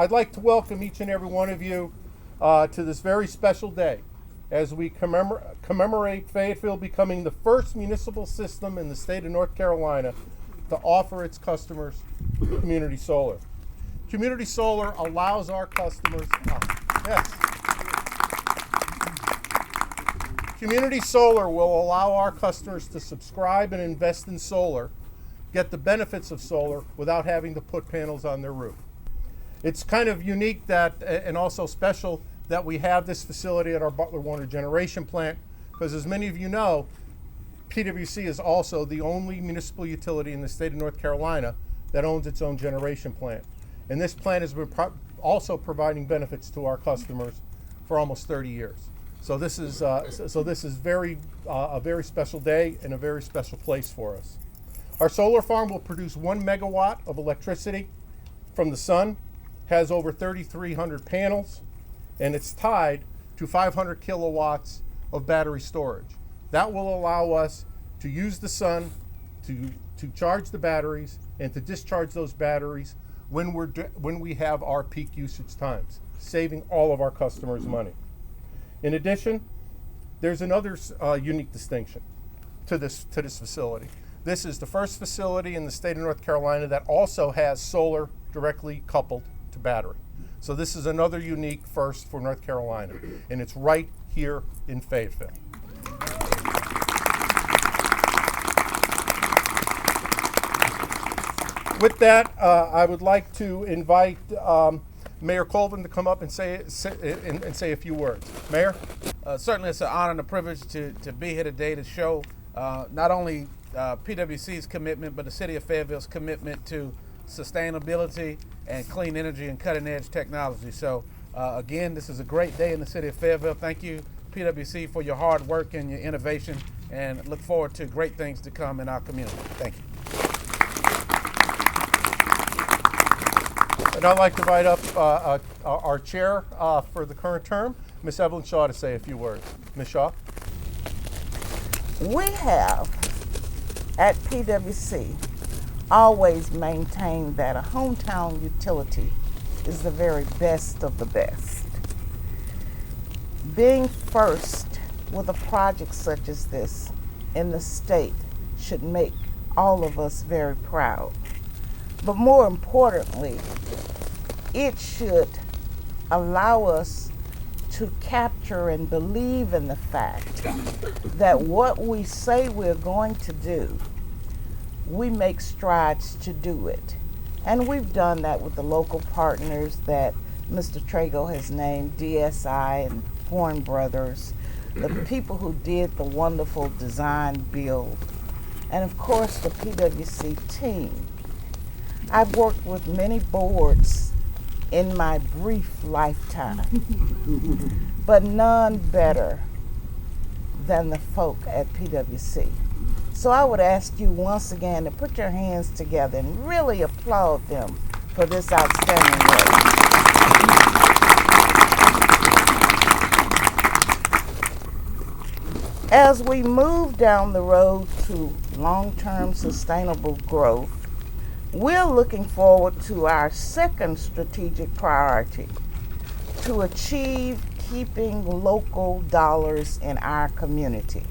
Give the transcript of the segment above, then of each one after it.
I'd like to welcome each and every one of you to this very special day as we commemorate Fayetteville becoming the first municipal system in the state of North Carolina to offer its customers community solar. Community solar allows our customers, Community solar will allow our customers to subscribe and invest in solar, get the benefits of solar without having to put panels on their roof. It's kind of unique that, and also special, that we have this facility at our Butler Warner generation plant, because as many of you know, PWC is also the only municipal utility in the state of North Carolina that owns its own generation plant. And this plant has been also providing benefits to our customers for almost 30 years. So this is a very special day and a very special place for us. Our solar farm will produce 1 megawatt of electricity from the sun, has over 3,300 panels, and it's tied to 500 kilowatts of battery storage. That will allow us to use the sun to charge the batteries and to discharge those batteries when we have our peak usage times, saving all of our customers money. In addition, there's another unique distinction to this facility. This is the first facility in the state of North Carolina that also has solar directly coupled to battery. So this is another unique first for North Carolina, and it's right here in Fayetteville. With that, I would like to invite Mayor Colvin to come up and say a few words. Mayor? Certainly it's an honor and a privilege to be here today to show not only PWC's commitment, but the City of Fayetteville's commitment to sustainability and clean energy and cutting edge technology. So again, this is a great day in the City of Fayetteville. Thank you, PWC, for your hard work and your innovation, and look forward to great things to come in our community. Thank you. And I'd like to invite up our chair for the current term, Ms. Evelyn Shaw, to say a few words. Ms. Shaw? We have, at PWC, always maintained that a hometown utility is the very best of the best. Being first with a project such as this in the state should make all of us very proud. But more importantly, it should allow us to capture and believe in the fact that what we say we're going to do, we make strides to do it. And we've done that with the local partners that Mr. Trago has named, DSI and Horn Brothers, the people who did the wonderful design build, and of course the PWC team. I've worked with many boards in my brief lifetime, but none better than the folk at PWC. So I would ask you once again to put your hands together and really applaud them for this outstanding work. As we move down the road to long-term sustainable growth, we're looking forward to our second strategic priority, to achieve keeping local dollars in our community.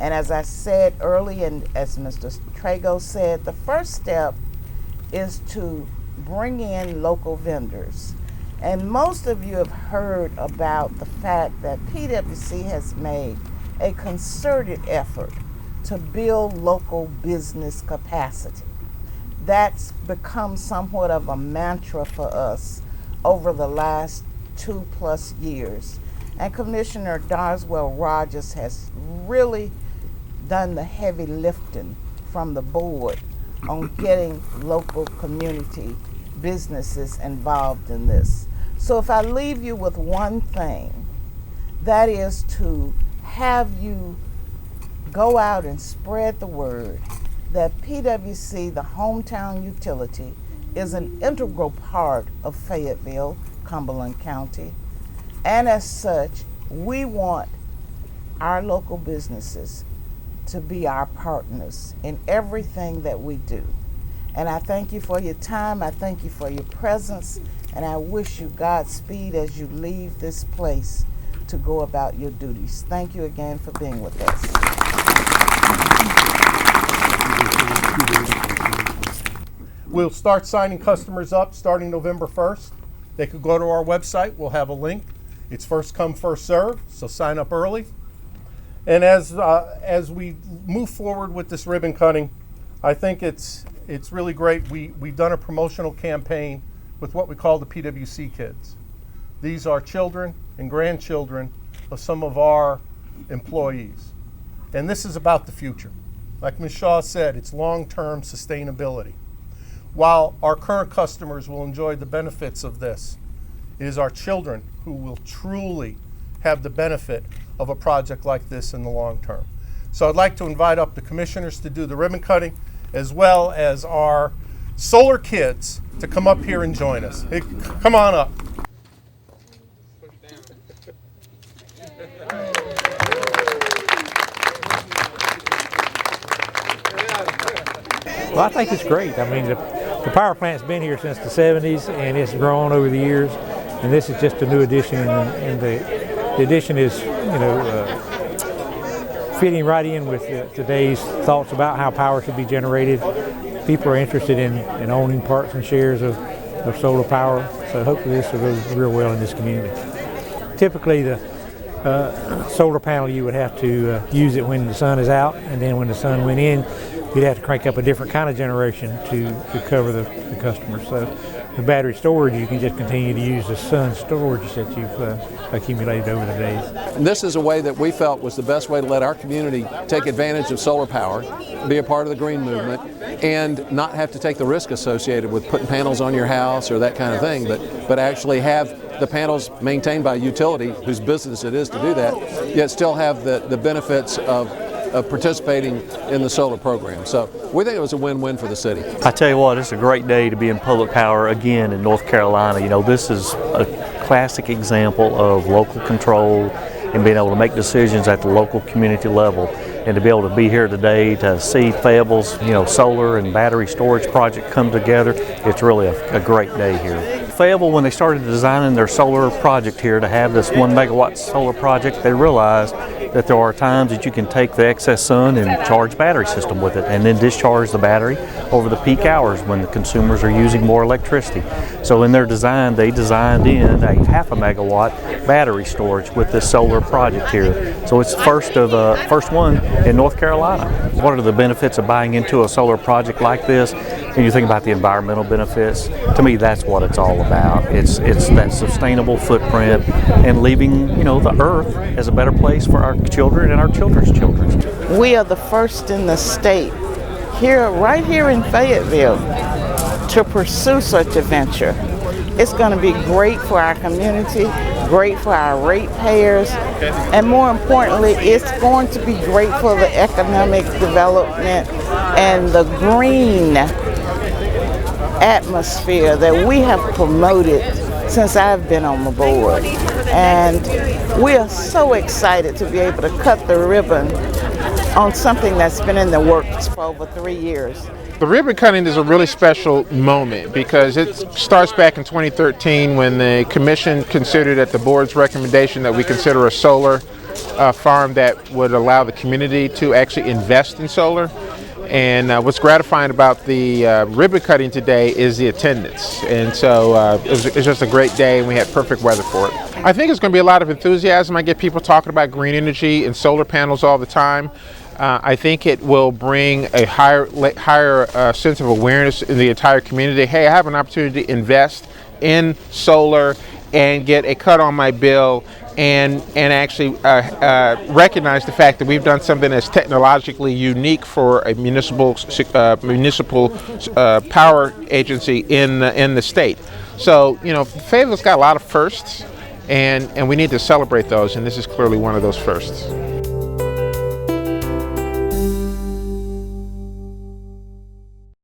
And as I said earlier, and as Mr. Trago said, the first step is to bring in local vendors. And most of you have heard about the fact that PWC has made a concerted effort to build local business capacity. That's become somewhat of a mantra for us over the last 2+ years. And Commissioner Darswell Rogers has really done the heavy lifting from the board on getting local community businesses involved in this. So if I leave you with one thing, that is to have you go out and spread the word that PWC, the hometown utility, is an integral part of Fayetteville, Cumberland County. And as such, we want our local businesses to be our partners in everything that we do. And I thank you for your time. I thank you for your presence. and I wish you Godspeed as you leave this place to go about your duties. Thank you again for being with us. We'll start signing customers up starting November 1st. They could go to our website. We'll have a link. It's first come, first serve, so sign up early. And as we move forward with this ribbon cutting, I think it's really great. We've done a promotional campaign with what we call the PWC kids. These are children and grandchildren of some of our employees. And this is about the future. Like Ms. Shaw said, it's long-term sustainability. While our current customers will enjoy the benefits of this, it is our children who will truly have the benefit of a project like this in the long term. So I'd like to invite up the commissioners to do the ribbon cutting, as well as our solar kids to come up here and join us. Hey, come on up. Well, I think it's great. I mean, the power plant's been here since the 70s, and it's grown over the years. And this is just a new addition, and the addition is, fitting right in with today's thoughts about how power should be generated. People are interested in owning parts and shares of solar power, so hopefully this will go real well in this community. Typically, the solar panel, you would have to use it when the sun is out, and then when the sun went in, you'd have to crank up a different kind of generation to cover the customers. So the battery storage, you can just continue to use the sun storage that you've accumulated over the days. And this is a way that we felt was the best way to let our community take advantage of solar power, be a part of the green movement, and not have to take the risk associated with putting panels on your house or that kind of thing, but actually have the panels maintained by a utility whose business it is to do that, yet still have the benefits of participating in the solar program. So we think it was a win-win for the city. I tell you what, it's a great day to be in public power again in North Carolina. You know, this is a classic example of local control and being able to make decisions at the local community level. And to be able to be here today to see Fayetteville's, solar and battery storage project come together, it's really a great day here. Fayetteville, when they started designing their solar project here to have this 1 megawatt solar project, they realized that there are times that you can take the excess sun and charge battery system with it and then discharge the battery over the peak hours when the consumers are using more electricity. So in their design, they designed in a 0.5 megawatt battery storage with this solar project here. So it's the first one in North Carolina. What are the benefits of buying into a solar project like this? And you think about the environmental benefits, to me that's what it's all about. It's that sustainable footprint and leaving the earth as a better place for our children and our children's children. We are the first in the state, right here in Fayetteville, to pursue such a venture. It's going to be great for our community, great for our ratepayers, and more importantly, it's going to be great for the economic development and the green atmosphere that we have promoted since I've been on the board. And we are so excited to be able to cut the ribbon on something that's been in the works for over 3 years. The ribbon cutting is a really special moment because it starts back in 2013 when the commission considered at the board's recommendation that we consider a solar farm that would allow the community to actually invest in solar. And what's gratifying about the ribbon cutting today is the attendance. And so it was just a great day, and we had perfect weather for it. I think it's going to be a lot of enthusiasm. I get people talking about green energy and solar panels all the time. I think it will bring a higher sense of awareness in the entire community. Hey, I have an opportunity to invest in solar and get a cut on my bill and actually recognize the fact that we've done something that's technologically unique for a municipal power agency in the state. So, Fayetteville's got a lot of firsts, and we need to celebrate those, and this is clearly one of those firsts.